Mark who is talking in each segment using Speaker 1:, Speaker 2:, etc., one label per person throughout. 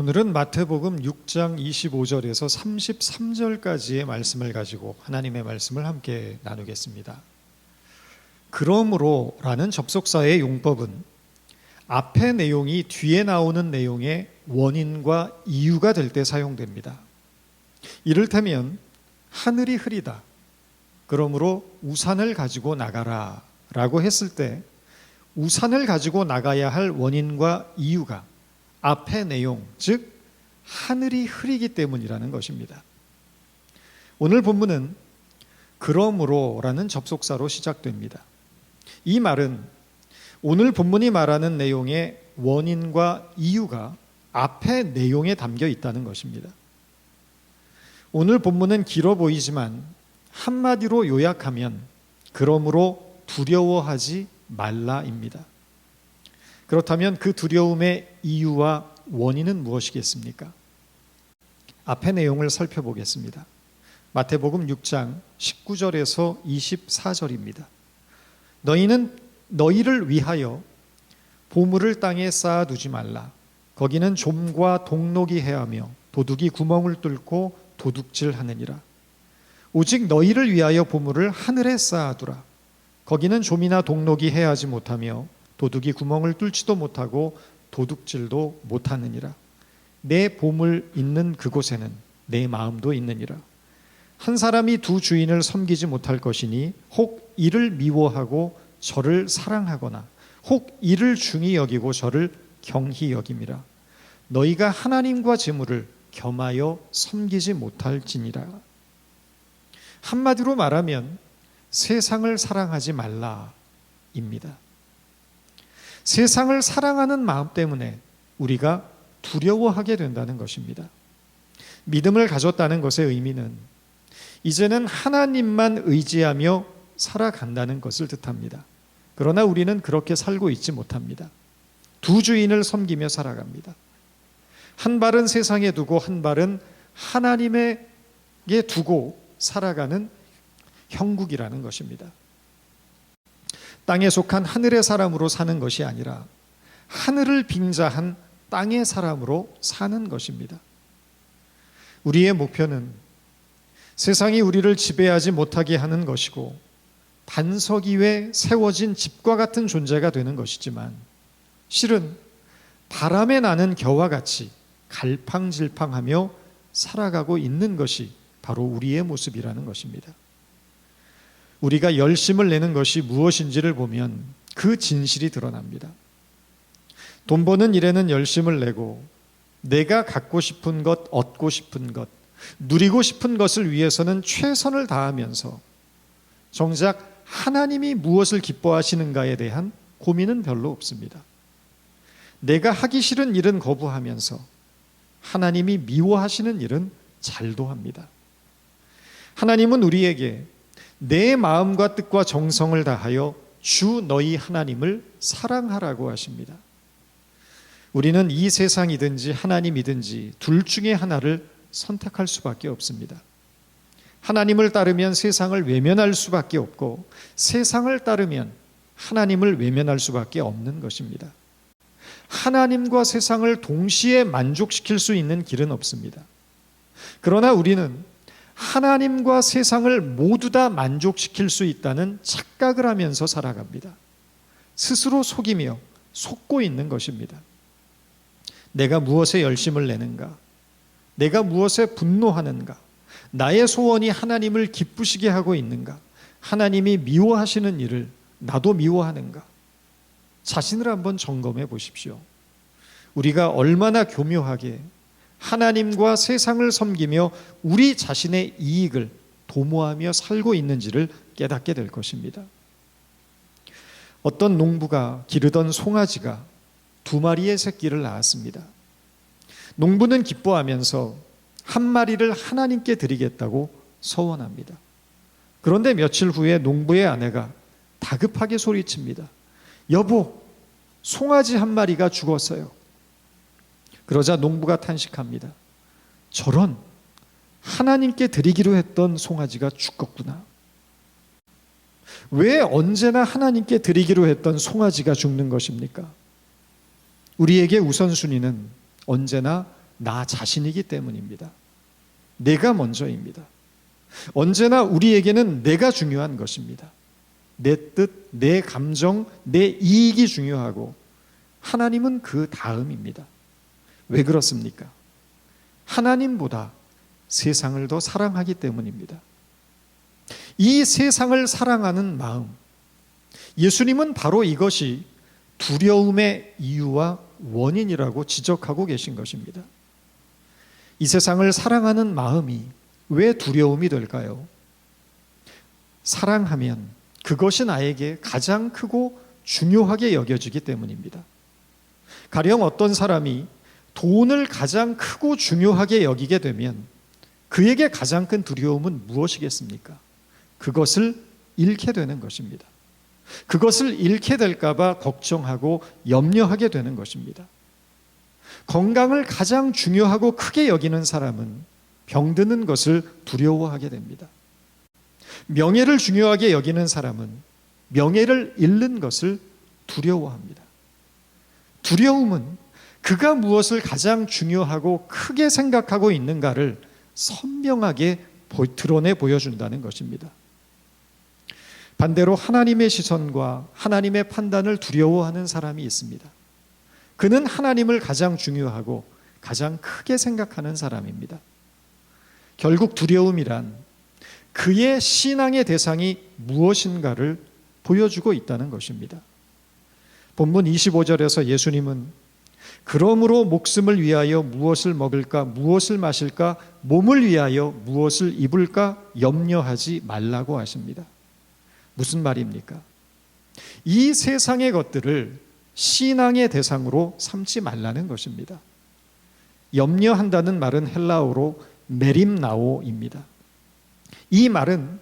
Speaker 1: 오늘은 마태복음 6장 25절에서 33절까지의 말씀을 가지고 하나님의 말씀을 함께 나누겠습니다. 그러므로 라는 접속사의 용법은 앞의 내용이 뒤에 나오는 내용의 원인과 이유가 될 때 사용됩니다. 이를테면 하늘이 흐리다, 그러므로 우산을 가지고 나가라 라고 했을 때 우산을 가지고 나가야 할 원인과 이유가 앞의 내용, 즉 하늘이 흐리기 때문이라는 것입니다. 오늘 본문은 그러므로 라는 접속사로 시작됩니다. 이 말은 오늘 본문이 말하는 내용의 원인과 이유가 앞의 내용에 담겨 있다는 것입니다. 오늘 본문은 길어 보이지만 한마디로 요약하면 그러므로 두려워하지 말라입니다. 그렇다면 그 두려움의 이유와 원인은 무엇이겠습니까? 앞의 내용을 살펴보겠습니다. 마태복음 6장 19절에서 24절입니다. 너희는 너희를 위하여 보물을 땅에 쌓아두지 말라. 거기는 좀과 동록이 해하며 도둑이 구멍을 뚫고 도둑질하느니라. 오직 너희를 위하여 보물을 하늘에 쌓아두라. 거기는 좀이나 동록이 해하지 못하며 도둑이 구멍을 뚫지도 못하고 도둑질도 못하느니라. 내 보물 있는 그곳에는 내 마음도 있느니라. 한 사람이 두 주인을 섬기지 못할 것이니 혹 이를 미워하고 저를 사랑하거나 혹 이를 중히 여기고 저를 경히 여김이라. 너희가 하나님과 재물을 겸하여 섬기지 못할지니라. 한마디로 말하면 세상을 사랑하지 말라입니다. 세상을 사랑하는 마음 때문에 우리가 두려워하게 된다는 것입니다. 믿음을 가졌다는 것의 의미는 이제는 하나님만 의지하며 살아간다는 것을 뜻합니다. 그러나 우리는 그렇게 살고 있지 못합니다. 두 주인을 섬기며 살아갑니다. 한 발은 세상에 두고 한 발은 하나님에게 두고 살아가는 형국이라는 것입니다. 땅에 속한 하늘의 사람으로 사는 것이 아니라 하늘을 빙자한 땅의 사람으로 사는 것입니다. 우리의 목표는 세상이 우리를 지배하지 못하게 하는 것이고 반석 위에 세워진 집과 같은 존재가 되는 것이지만 실은 바람에 나는 겨와 같이 갈팡질팡하며 살아가고 있는 것이 바로 우리의 모습이라는 것입니다. 우리가 열심을 내는 것이 무엇인지를 보면 그 진실이 드러납니다. 돈 버는 일에는 열심을 내고 내가 갖고 싶은 것, 얻고 싶은 것, 누리고 싶은 것을 위해서는 최선을 다하면서 정작 하나님이 무엇을 기뻐하시는가에 대한 고민은 별로 없습니다. 내가 하기 싫은 일은 거부하면서 하나님이 미워하시는 일은 잘도 합니다. 하나님은 우리에게 내 마음과 뜻과 정성을 다하여 주 너희 하나님을 사랑하라고 하십니다. 우리는 이 세상이든지 하나님이든지 둘 중에 하나를 선택할 수밖에 없습니다. 하나님을 따르면 세상을 외면할 수밖에 없고 세상을 따르면 하나님을 외면할 수밖에 없는 것입니다. 하나님과 세상을 동시에 만족시킬 수 있는 길은 없습니다. 그러나 우리는 하나님과 세상을 모두 다 만족시킬 수 있다는 착각을 하면서 살아갑니다. 스스로 속이며 속고 있는 것입니다. 내가 무엇에 열심을 내는가? 내가 무엇에 분노하는가? 나의 소원이 하나님을 기쁘시게 하고 있는가? 하나님이 미워하시는 일을 나도 미워하는가? 자신을 한번 점검해 보십시오. 우리가 얼마나 교묘하게 하나님과 세상을 섬기며 우리 자신의 이익을 도모하며 살고 있는지를 깨닫게 될 것입니다. 어떤 농부가 기르던 송아지가 2마리의 새끼를 낳았습니다. 농부는 기뻐하면서 한 마리를 하나님께 드리겠다고 서원합니다. 그런데 며칠 후에 농부의 아내가 다급하게 소리칩니다. 여보, 송아지 한 마리가 죽었어요. 그러자 농부가 탄식합니다. 저런, 하나님께 드리기로 했던 송아지가 죽었구나. 왜 언제나 하나님께 드리기로 했던 송아지가 죽는 것입니까? 우리에게 우선순위는 언제나 나 자신이기 때문입니다. 내가 먼저입니다. 언제나 우리에게는 내가 중요한 것입니다. 내 뜻, 내 감정, 내 이익이 중요하고 하나님은 그 다음입니다. 왜 그렇습니까? 하나님보다 세상을 더 사랑하기 때문입니다. 이 세상을 사랑하는 마음, 예수님은 바로 이것이 두려움의 이유와 원인이라고 지적하고 계신 것입니다. 이 세상을 사랑하는 마음이 왜 두려움이 될까요? 사랑하면 그것이 나에게 가장 크고 중요하게 여겨지기 때문입니다. 가령 어떤 사람이 돈을 가장 크고 중요하게 여기게 되면 그에게 가장 큰 두려움은 무엇이겠습니까? 그것을 잃게 되는 것입니다. 그것을 잃게 될까 봐 걱정하고 염려하게 되는 것입니다. 건강을 가장 중요하고 크게 여기는 사람은 병드는 것을 두려워하게 됩니다. 명예를 중요하게 여기는 사람은 명예를 잃는 것을 두려워합니다. 두려움은 그가 무엇을 가장 중요하고 크게 생각하고 있는가를 선명하게 드러내 보여준다는 것입니다. 반대로 하나님의 시선과 하나님의 판단을 두려워하는 사람이 있습니다. 그는 하나님을 가장 중요하고 가장 크게 생각하는 사람입니다. 결국 두려움이란 그의 신앙의 대상이 무엇인가를 보여주고 있다는 것입니다. 본문 25절에서 예수님은 그러므로 목숨을 위하여 무엇을 먹을까, 무엇을 마실까, 몸을 위하여 무엇을 입을까 염려하지 말라고 하십니다. 무슨 말입니까? 이 세상의 것들을 신앙의 대상으로 삼지 말라는 것입니다. 염려한다는 말은 헬라어로 메림나오입니다. 이 말은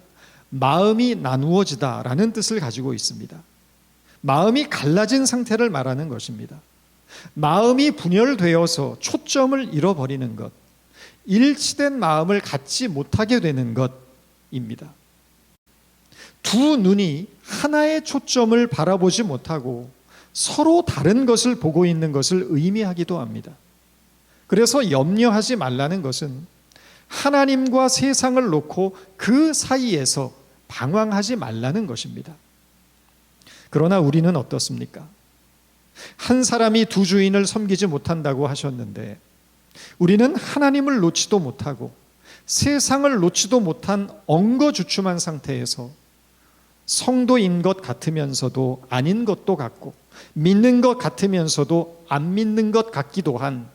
Speaker 1: 마음이 나누어지다라는 뜻을 가지고 있습니다. 마음이 갈라진 상태를 말하는 것입니다. 마음이 분열되어서 초점을 잃어버리는 것, 일치된 마음을 갖지 못하게 되는 것입니다. 두 눈이 하나의 초점을 바라보지 못하고 서로 다른 것을 보고 있는 것을 의미하기도 합니다. 그래서 염려하지 말라는 것은 하나님과 세상을 놓고 그 사이에서 방황하지 말라는 것입니다. 그러나 우리는 어떻습니까? 한 사람이 두 주인을 섬기지 못한다고 하셨는데 우리는 하나님을 놓지도 못하고 세상을 놓지도 못한 엉거주춤한 상태에서 성도인 것 같으면서도 아닌 것도 같고 믿는 것 같으면서도 안 믿는 것 같기도 한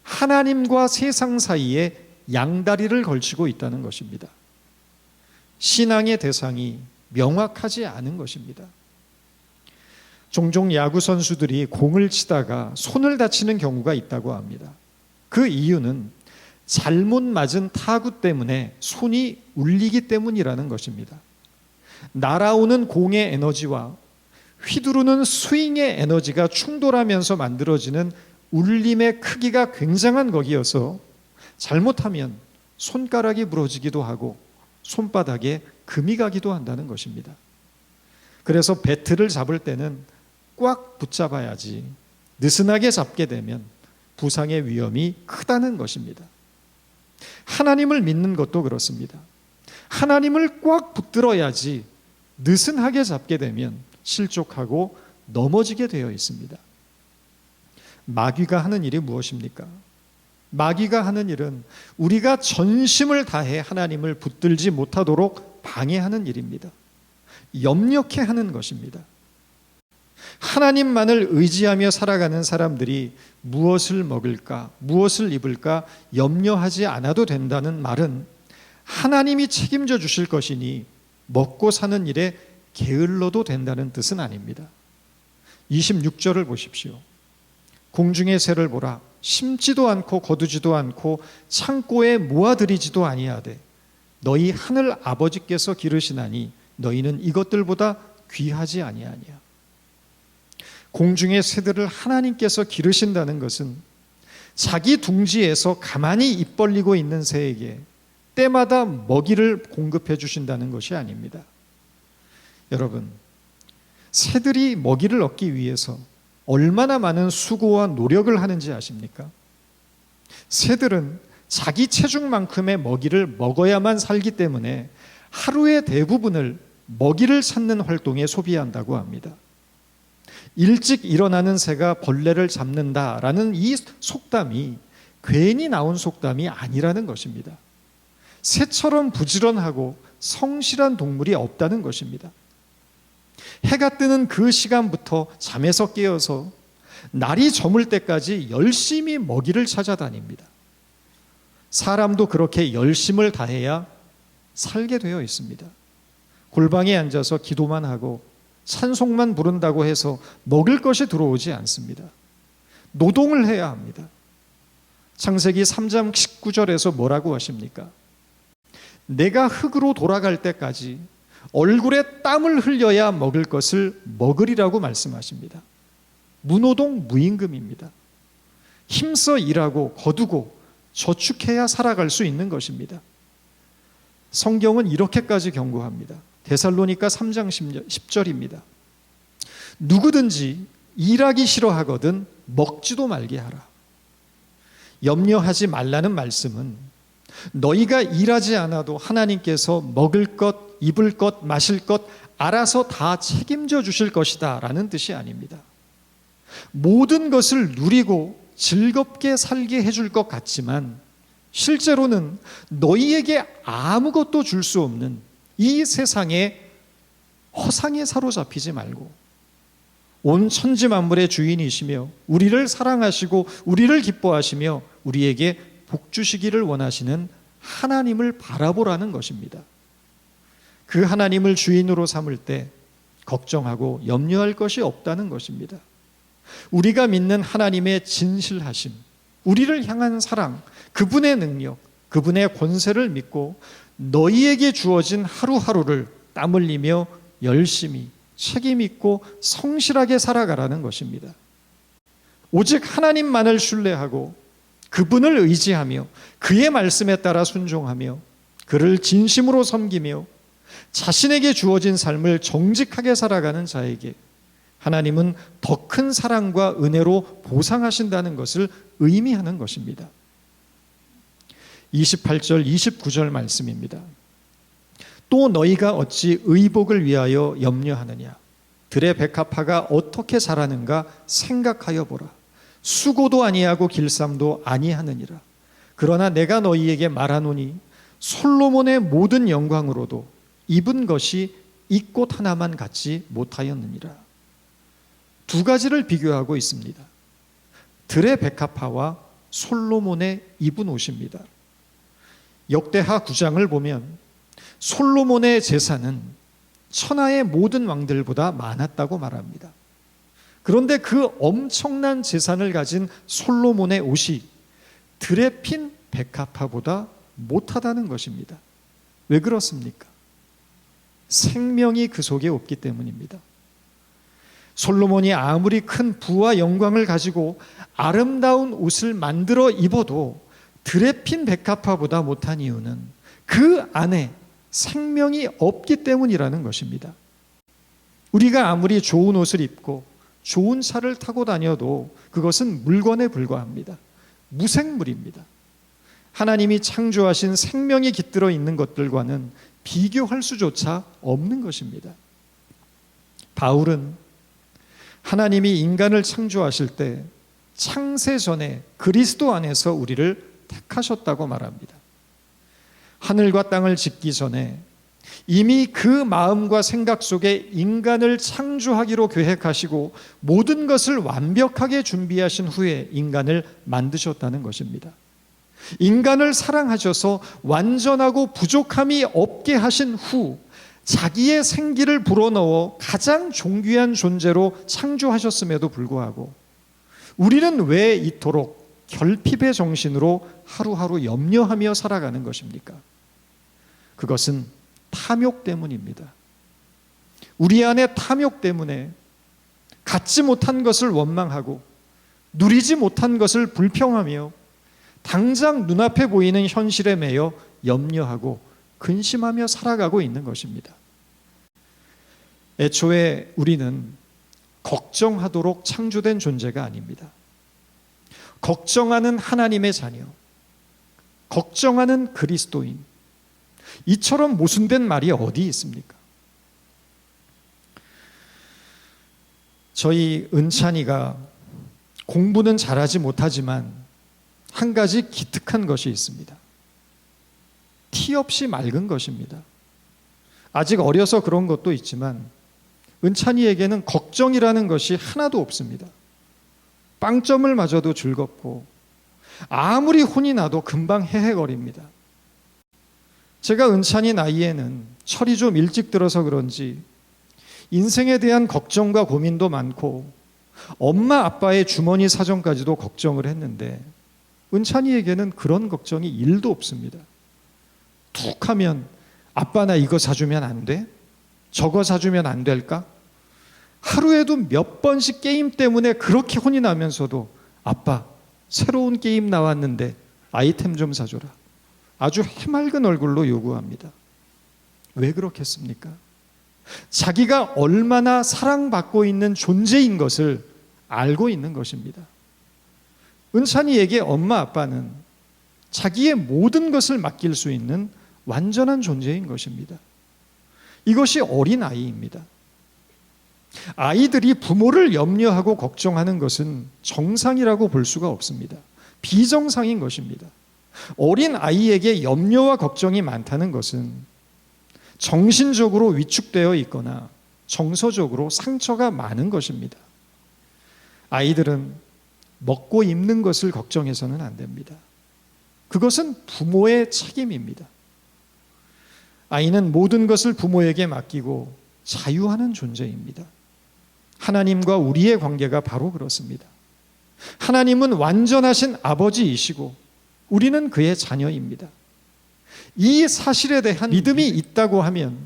Speaker 1: 하나님과 세상 사이에 양다리를 걸치고 있다는 것입니다. 신앙의 대상이 명확하지 않은 것입니다. 종종 야구 선수들이 공을 치다가 손을 다치는 경우가 있다고 합니다. 그 이유는 잘못 맞은 타구 때문에 손이 울리기 때문이라는 것입니다. 날아오는 공의 에너지와 휘두르는 스윙의 에너지가 충돌하면서 만들어지는 울림의 크기가 굉장한 거기여서 잘못하면 손가락이 부러지기도 하고 손바닥에 금이 가기도 한다는 것입니다. 그래서 배트를 잡을 때는 꽉 붙잡아야지 느슨하게 잡게 되면 부상의 위험이 크다는 것입니다. 하나님을 믿는 것도 그렇습니다. 하나님을 꽉 붙들어야지 느슨하게 잡게 되면 실족하고 넘어지게 되어 있습니다. 마귀가 하는 일이 무엇입니까? 마귀가 하는 일은 우리가 전심을 다해 하나님을 붙들지 못하도록 방해하는 일입니다. 염려케 하는 것입니다. 하나님만을 의지하며 살아가는 사람들이 무엇을 먹을까, 무엇을 입을까 염려하지 않아도 된다는 말은 하나님이 책임져 주실 것이니 먹고 사는 일에 게을러도 된다는 뜻은 아닙니다. 26절을 보십시오. 공중의 새를 보라. 심지도 않고 거두지도 않고 창고에 모아들이지도 아니하되 너희 하늘 아버지께서 기르시나니 너희는 이것들보다 귀하지 아니하냐. 공중의 새들을 하나님께서 기르신다는 것은 자기 둥지에서 가만히 입 벌리고 있는 새에게 때마다 먹이를 공급해 주신다는 것이 아닙니다. 여러분, 새들이 먹이를 얻기 위해서 얼마나 많은 수고와 노력을 하는지 아십니까? 새들은 자기 체중만큼의 먹이를 먹어야만 살기 때문에 하루의 대부분을 먹이를 찾는 활동에 소비한다고 합니다. 일찍 일어나는 새가 벌레를 잡는다라는 이 속담이 괜히 나온 속담이 아니라는 것입니다. 새처럼 부지런하고 성실한 동물이 없다는 것입니다. 해가 뜨는 그 시간부터 잠에서 깨어서 날이 저물 때까지 열심히 먹이를 찾아다닙니다. 사람도 그렇게 열심을 다해야 살게 되어 있습니다. 골방에 앉아서 기도만 하고 찬송만 부른다고 해서 먹을 것이 들어오지 않습니다. 노동을 해야 합니다. 창세기 3장 19절에서 뭐라고 하십니까? 내가 흙으로 돌아갈 때까지 얼굴에 땀을 흘려야 먹을 것을 먹으리라고 말씀하십니다. 무노동 무임금입니다. 힘써 일하고 거두고 저축해야 살아갈 수 있는 것입니다. 성경은 이렇게까지 경고합니다. 데살로니가 3장 10절입니다. 누구든지 일하기 싫어하거든 먹지도 말게 하라. 염려하지 말라는 말씀은 너희가 일하지 않아도 하나님께서 먹을 것, 입을 것, 마실 것 알아서 다 책임져 주실 것이다 라는 뜻이 아닙니다. 모든 것을 누리고 즐겁게 살게 해줄 것 같지만 실제로는 너희에게 아무것도 줄 수 없는 이 세상의 허상에 사로잡히지 말고 온 천지 만물의 주인이시며 우리를 사랑하시고 우리를 기뻐하시며 우리에게 복 주시기를 원하시는 하나님을 바라보라는 것입니다. 그 하나님을 주인으로 삼을 때 걱정하고 염려할 것이 없다는 것입니다. 우리가 믿는 하나님의 진실하심, 우리를 향한 사랑, 그분의 능력, 그분의 권세를 믿고 너희에게 주어진 하루하루를 땀 흘리며 열심히 책임 있고 성실하게 살아가라는 것입니다. 오직 하나님만을 신뢰하고 그분을 의지하며 그의 말씀에 따라 순종하며 그를 진심으로 섬기며 자신에게 주어진 삶을 정직하게 살아가는 자에게 하나님은 더 큰 사랑과 은혜로 보상하신다는 것을 의미하는 것입니다. 28절, 29절 말씀입니다. 또 너희가 어찌 의복을 위하여 염려하느냐? 들의 백합화가 어떻게 자라는가 생각하여 보라. 수고도 아니하고 길쌈도 아니하느니라. 그러나 내가 너희에게 말하노니 솔로몬의 모든 영광으로도 입은 것이 이 꽃 하나만 갖지 못하였느니라. 두 가지를 비교하고 있습니다. 들의 백합화와 솔로몬의 입은 옷입니다. 역대하 9장을 보면 솔로몬의 재산은 천하의 모든 왕들보다 많았다고 말합니다. 그런데 그 엄청난 재산을 가진 솔로몬의 옷이 들에 핀 백합화보다 못하다는 것입니다. 왜 그렇습니까? 생명이 그 속에 없기 때문입니다. 솔로몬이 아무리 큰 부와 영광을 가지고 아름다운 옷을 만들어 입어도 들에 핀 백합화보다 못한 이유는 그 안에 생명이 없기 때문이라는 것입니다. 우리가 아무리 좋은 옷을 입고 좋은 차를 타고 다녀도 그것은 물건에 불과합니다. 무생물입니다. 하나님이 창조하신 생명이 깃들어 있는 것들과는 비교할 수조차 없는 것입니다. 바울은 하나님이 인간을 창조하실 때 창세 전에 그리스도 안에서 우리를 택하셨다고 말합니다. 하늘과 땅을 짓기 전에 이미 그 마음과 생각 속에 인간을 창조하기로 계획하시고 모든 것을 완벽하게 준비하신 후에 인간을 만드셨다는 것입니다. 인간을 사랑하셔서 완전하고 부족함이 없게 하신 후 자기의 생기를 불어넣어 가장 존귀한 존재로 창조하셨음에도 불구하고 우리는 왜 이토록 결핍의 정신으로 하루하루 염려하며 살아가는 것입니까? 그것은 탐욕 때문입니다. 우리 안에 탐욕 때문에 갖지 못한 것을 원망하고 누리지 못한 것을 불평하며 당장 눈앞에 보이는 현실에 매여 염려하고 근심하며 살아가고 있는 것입니다. 애초에 우리는 걱정하도록 창조된 존재가 아닙니다. 걱정하는 하나님의 자녀, 걱정하는 그리스도인, 이처럼 모순된 말이 어디 있습니까? 저희 은찬이가 공부는 잘하지 못하지만 한 가지 기특한 것이 있습니다. 티 없이 맑은 것입니다. 아직 어려서 그런 것도 있지만 은찬이에게는 걱정이라는 것이 하나도 없습니다. 빵점을 맞아도 즐겁고 아무리 혼이 나도 금방 헤헤거립니다. 제가 은찬이 나이에는 철이 좀 일찍 들어서 그런지 인생에 대한 걱정과 고민도 많고 엄마 아빠의 주머니 사정까지도 걱정을 했는데 은찬이에게는 그런 걱정이 일도 없습니다. 툭 하면 아빠 나 이거 사주면 안 돼? 저거 사주면 안 될까? 하루에도 몇 번씩 게임 때문에 그렇게 혼이 나면서도 아빠 새로운 게임 나왔는데 아이템 좀 사줘라. 아주 해맑은 얼굴로 요구합니다. 왜 그렇겠습니까? 자기가 얼마나 사랑받고 있는 존재인 것을 알고 있는 것입니다. 은찬이에게 엄마 아빠는 자기의 모든 것을 맡길 수 있는 완전한 존재인 것입니다. 이것이 어린아이입니다. 아이들이 부모를 염려하고 걱정하는 것은 정상이라고 볼 수가 없습니다. 비정상인 것입니다. 어린아이에게 염려와 걱정이 많다는 것은 정신적으로 위축되어 있거나 정서적으로 상처가 많은 것입니다. 아이들은 먹고 입는 것을 걱정해서는 안 됩니다. 그것은 부모의 책임입니다. 아이는 모든 것을 부모에게 맡기고 자유하는 존재입니다. 하나님과 우리의 관계가 바로 그렇습니다. 하나님은 완전하신 아버지이시고 우리는 그의 자녀입니다. 이 사실에 대한 믿음이 있다고 하면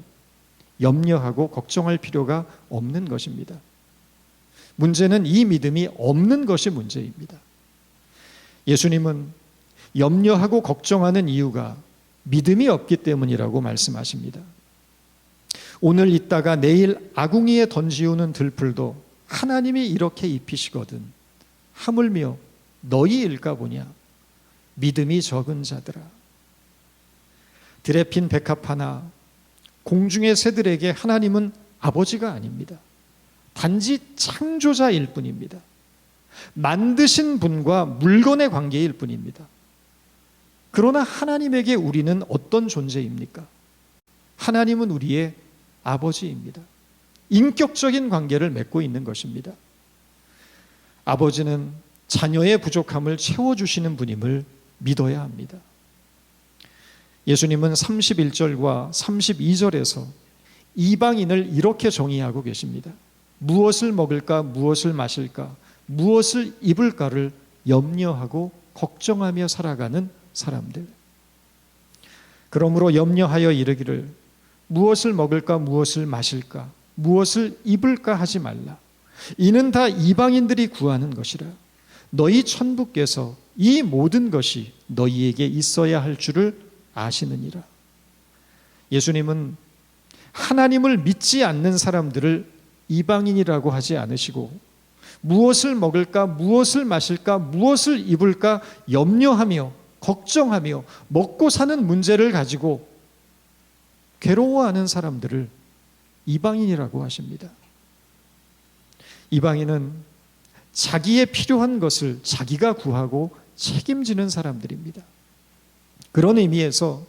Speaker 1: 염려하고 걱정할 필요가 없는 것입니다. 문제는 이 믿음이 없는 것이 문제입니다. 예수님은 염려하고 걱정하는 이유가 믿음이 없기 때문이라고 말씀하십니다. 오늘 있다가 내일 아궁이에 던지우는 들풀도 하나님이 이렇게 입히시거든 하물며 너희 일까 보냐 믿음이 적은 자들아. 들에 핀 백합 하나, 공중의 새들에게 하나님은 아버지가 아닙니다. 단지 창조자일 뿐입니다. 만드신 분과 물건의 관계일 뿐입니다. 그러나 하나님에게 우리는 어떤 존재입니까? 하나님은 우리의 아버지입니다. 인격적인 관계를 맺고 있는 것입니다. 아버지는 자녀의 부족함을 채워주시는 분임을 믿어야 합니다. 예수님은 31절과 32절에서 이방인을 이렇게 정의하고 계십니다. 무엇을 먹을까, 무엇을 마실까, 무엇을 입을까를 염려하고 걱정하며 살아가는 사람들. 그러므로 염려하여 이르기를 무엇을 먹을까, 무엇을 마실까, 무엇을 입을까 하지 말라. 이는 다 이방인들이 구하는 것이라. 너희 천부께서 이 모든 것이 너희에게 있어야 할 줄을 아시느니라. 예수님은 하나님을 믿지 않는 사람들을 이방인이라고 하지 않으시고 무엇을 먹을까, 무엇을 마실까, 무엇을 입을까 염려하며 걱정하며 먹고 사는 문제를 가지고 괴로워하는 사람들을 이방인이라고 하십니다. 이방인은 자기의 필요한 것을 자기가 구하고 책임지는 사람들입니다. 그런 의미에서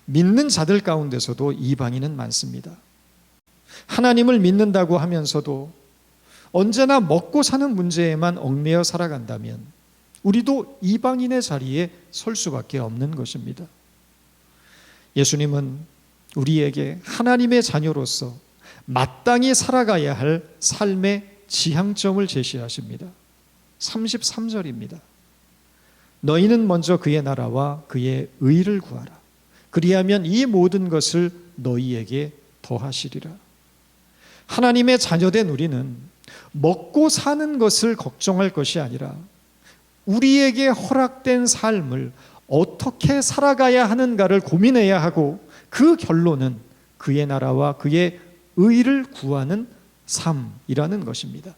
Speaker 1: 믿는 자들 가운데서도 이방인은 많습니다. 하나님을 믿는다고 하면서도 언제나 먹고 사는 문제에만 얽매여 살아간다면 우리도 이방인의 자리에 설 수밖에 없는 것입니다. 예수님은 우리에게 하나님의 자녀로서 마땅히 살아가야 할 삶의 지향점을 제시하십니다. 33절입니다. 너희는 먼저 그의 나라와 그의 의를 구하라. 그리하면 이 모든 것을 너희에게 더하시리라. 하나님의 자녀된 우리는 먹고 사는 것을 걱정할 것이 아니라 우리에게 허락된 삶을 어떻게 살아가야 하는가를 고민해야 하고 그 결론은 그의 나라와 그의 의를 구하는 삶이라는 것입니다.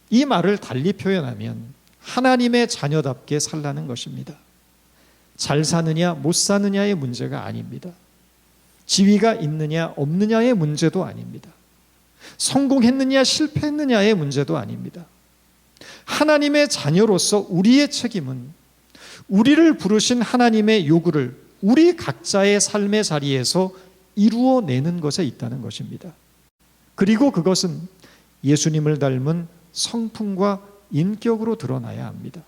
Speaker 1: 이 말을 달리 표현하면 하나님의 자녀답게 살라는 것입니다. 잘 사느냐 못 사느냐의 문제가 아닙니다. 지위가 있느냐 없느냐의 문제도 아닙니다. 성공했느냐 실패했느냐의 문제도 아닙니다. 하나님의 자녀로서 우리의 책임은 우리를 부르신 하나님의 요구를 우리 각자의 삶의 자리에서 이루어내는 것에 있다는 것입니다. 그리고 그것은 예수님을 닮은 성품과 인격으로 드러나야 합니다.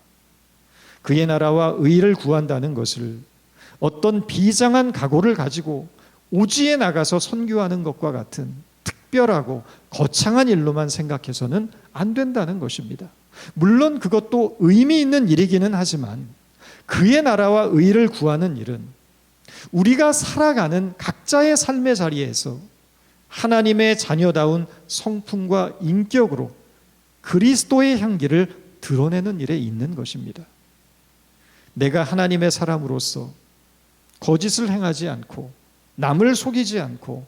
Speaker 1: 그의 나라와 의를 구한다는 것을 어떤 비장한 각오를 가지고 오지에 나가서 선교하는 것과 같은 특별하고 거창한 일로만 생각해서는 안 된다는 것입니다. 물론 그것도 의미 있는 일이기는 하지만 그의 나라와 의를 구하는 일은 우리가 살아가는 각자의 삶의 자리에서 하나님의 자녀다운 성품과 인격으로 그리스도의 향기를 드러내는 일에 있는 것입니다. 내가 하나님의 사람으로서 거짓을 행하지 않고 남을 속이지 않고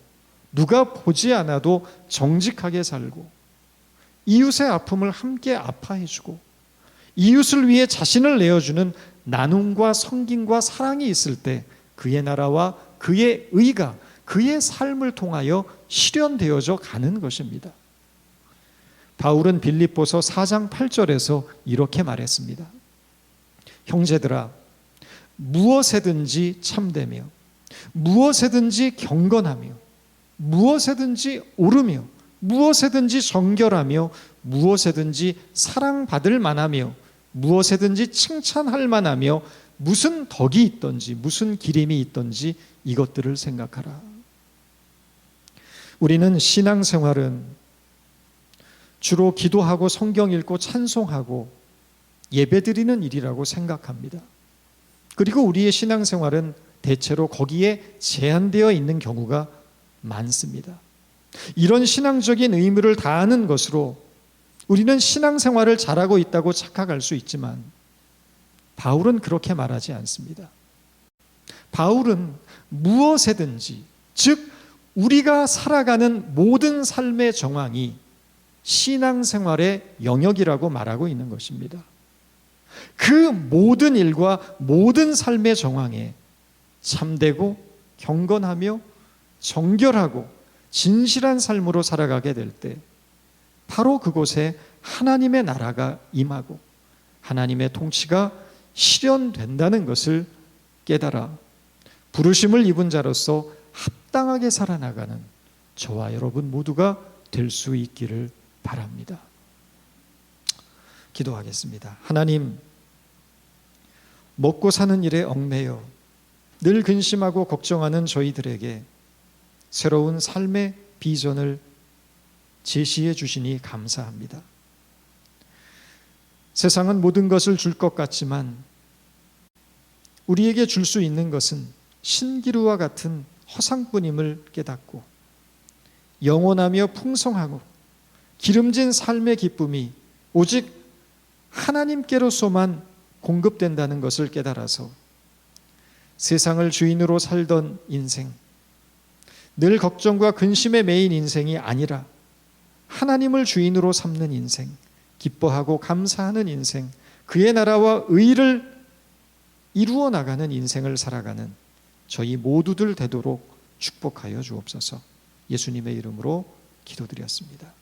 Speaker 1: 누가 보지 않아도 정직하게 살고 이웃의 아픔을 함께 아파해주고 이웃을 위해 자신을 내어주는 나눔과 섬김과 사랑이 있을 때 그의 나라와 그의 의가 그의 삶을 통하여 실현되어져 가는 것입니다. 바울은 빌립보서 4장 8절에서 이렇게 말했습니다. 형제들아, 무엇에든지 참되며 무엇에든지 경건하며 무엇에든지 옳으며 무엇에든지 정결하며 무엇에든지 사랑받을 만하며 무엇에든지 칭찬할 만하며 무슨 덕이 있던지 무슨 기림이 있던지 이것들을 생각하라. 우리는 신앙생활은 주로 기도하고 성경 읽고 찬송하고 예배드리는 일이라고 생각합니다. 그리고 우리의 신앙생활은 대체로 거기에 제한되어 있는 경우가 많습니다. 이런 신앙적인 의무를 다하는 것으로 우리는 신앙생활을 잘하고 있다고 착각할 수 있지만 바울은 그렇게 말하지 않습니다. 바울은 무엇에든지, 즉 우리가 살아가는 모든 삶의 정황이 신앙생활의 영역이라고 말하고 있는 것입니다. 그 모든 일과 모든 삶의 정황에 참되고 경건하며 정결하고 진실한 삶으로 살아가게 될 때 바로 그곳에 하나님의 나라가 임하고 하나님의 통치가 실현된다는 것을 깨달아 부르심을 입은 자로서 합당하게 살아나가는 저와 여러분 모두가 될 수 있기를 바랍니다. 기도하겠습니다. 하나님, 먹고 사는 일에 얽매여 늘 근심하고 걱정하는 저희들에게 새로운 삶의 비전을 제시해 주시니 감사합니다. 세상은 모든 것을 줄 것 같지만 우리에게 줄 수 있는 것은 신기루와 같은 허상뿐임을 깨닫고 영원하며 풍성하고 기름진 삶의 기쁨이 오직 하나님께로서만 공급된다는 것을 깨달아서 세상을 주인으로 살던 인생, 늘 걱정과 근심에 매인 인생이 아니라 하나님을 주인으로 삼는 인생, 기뻐하고 감사하는 인생, 그의 나라와 의를 이루어 나가는 인생을 살아가는 저희 모두들 되도록 축복하여 주옵소서. 예수님의 이름으로 기도드렸습니다.